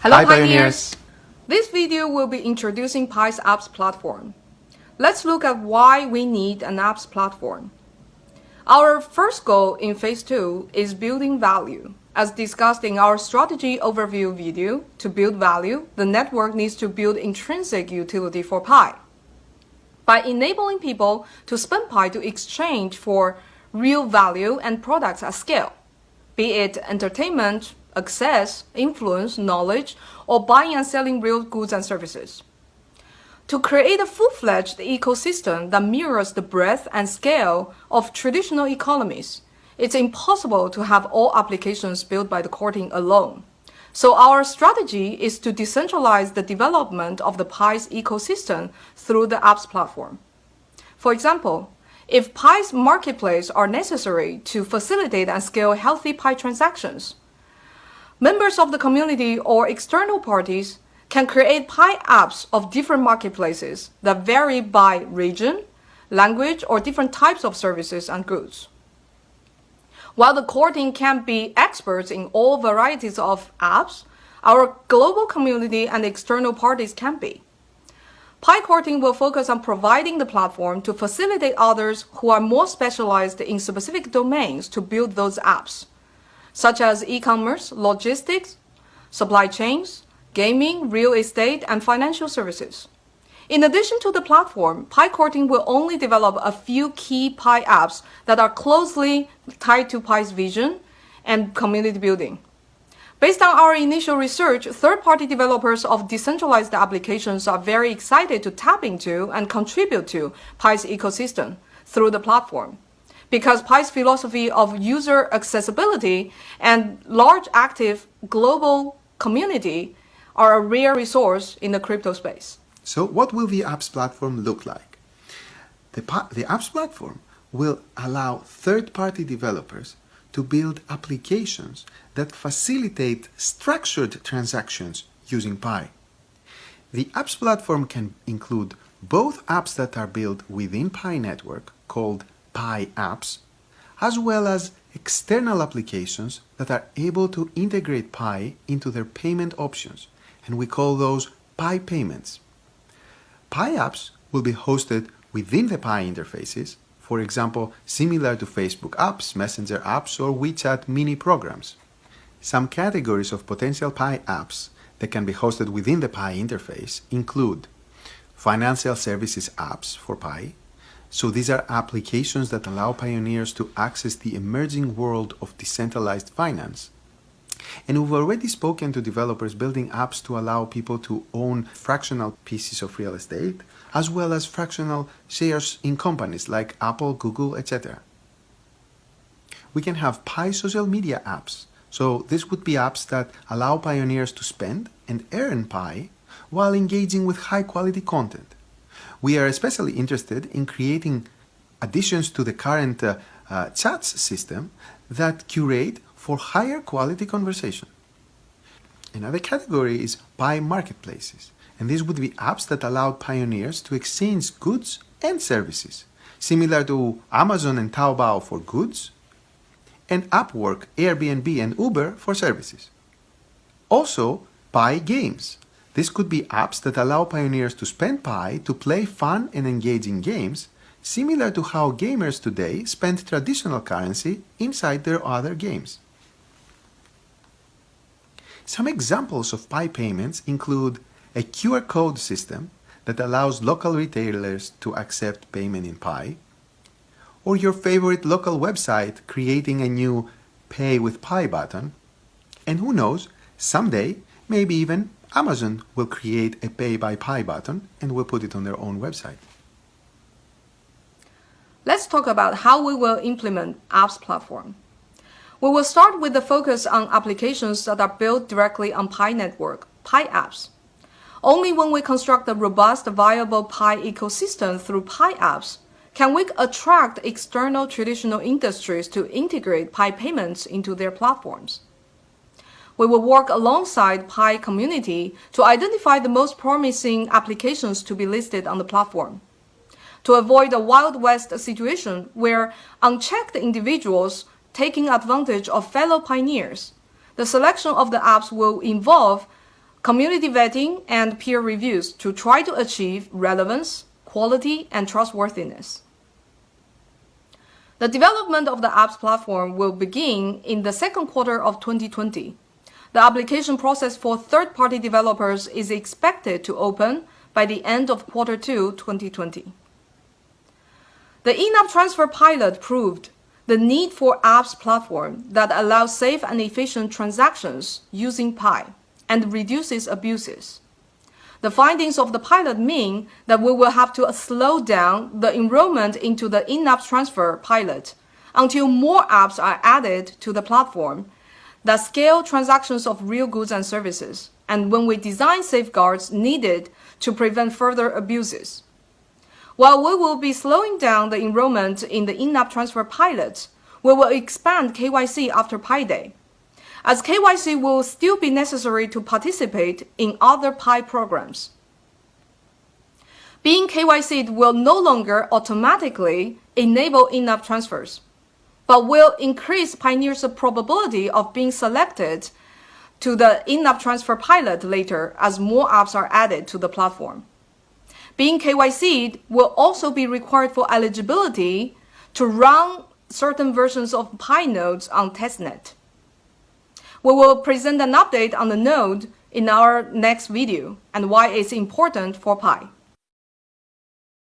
Hello, Hi, Pioneers! This video will be introducing Pi's apps platform. Let's look at why we need an apps platform. Our first goal in Phase 2 is building value. As discussed in our strategy overview video, to build value, the network needs to build intrinsic utility for Pi. By enabling people to spend Pi to exchange for real value and products at scale, be it entertainment, access, influence, knowledge, or buying and selling real goods and services. To create a full-fledged ecosystem that mirrors the breadth and scale of traditional economies, it's impossible to have all applications built by the core team alone. So our strategy is to decentralize the development of the Pi's ecosystem through the apps platform. For example, if Pi's marketplace are necessary to facilitate and scale healthy Pi transactions, members of the community or external parties can create Pi apps of different marketplaces that vary by region, language, or different types of services and goods. While the core team can be experts in all varieties of apps, our global community and external parties can be. Pi core team will focus on providing the platform to facilitate others who are more specialized in specific domains to build those apps, such as e-commerce, logistics, supply chains, gaming, real estate, and financial services. In addition to the platform, Pi core team will only develop a few key Pi apps that are closely tied to Pi's vision and community building. Based on our initial research, third-party developers of decentralized applications are very excited to tap into and contribute to Pi's ecosystem through the platform, because Pi's philosophy of user accessibility and large active global community are a rare resource in the crypto space. So what will the apps platform look like? The apps platform will allow third-party developers to build applications that facilitate structured transactions using Pi. The apps platform can include both apps that are built within Pi network, called Pi apps, as well as external applications that are able to integrate Pi into their payment options, and we call those Pi payments. Pi apps will be hosted within the Pi interfaces, for example, similar to Facebook apps, Messenger apps, or WeChat mini programs. Some categories of potential Pi apps that can be hosted within the Pi interface include financial services apps for Pi. So these are applications that allow pioneers to access the emerging world of decentralized finance. And we've already spoken to developers building apps to allow people to own fractional pieces of real estate, as well as fractional shares in companies like Apple, Google, etc. We can have Pi social media apps. So this would be apps that allow pioneers to spend and earn Pi while engaging with high-quality content. We are especially interested in creating additions to the current chats system that curate for higher quality conversation. Another category is Pi marketplaces, and these would be apps that allow pioneers to exchange goods and services, similar to Amazon and Taobao for goods, and Upwork, Airbnb, and Uber for services. Also, Pi games. This could be apps that allow pioneers to spend Pi to play fun and engaging games, similar to how gamers today spend traditional currency inside their other games. Some examples of Pi payments include a QR code system that allows local retailers to accept payment in Pi, or your favorite local website creating a new Pay with Pi button, and who knows, someday, maybe even Amazon will create a Pay by Pi button and will put it on their own website. Let's talk about how we will implement apps platform. We will start with the focus on applications that are built directly on Pi network, Pi apps. Only when we construct a robust, viable Pi ecosystem through Pi apps can we attract external traditional industries to integrate Pi payments into their platforms. We will work alongside Pi community to identify the most promising applications to be listed on the platform. To avoid a Wild West situation where unchecked individuals taking advantage of fellow pioneers, the selection of the apps will involve community vetting, and peer reviews to try to achieve relevance, quality, and trustworthiness. The development of the apps platform will begin in the second quarter of 2020. The application process for third-party developers is expected to open by the end of quarter 2, 2020. The in-app transfer pilot proved the need for apps platform that allows safe and efficient transactions using Pi and reduces abuses. The findings of the pilot mean that we will have to slow down the enrollment into the in-app transfer pilot until more apps are added to the platform that scale transactions of real goods and services, and when we design safeguards needed to prevent further abuses. While we will be slowing down the enrollment in the in-app transfer pilot, we will expand KYC after Pi Day, as KYC will still be necessary to participate in other Pi programs. Being KYC'd will no longer automatically enable in-app transfers, but will increase pioneers' probability of being selected to the in-app transfer pilot later as more apps are added to the platform. Being KYC'd will also be required for eligibility to run certain versions of Pi nodes on testnet. We will present an update on the node in our next video and why it's important for Pi.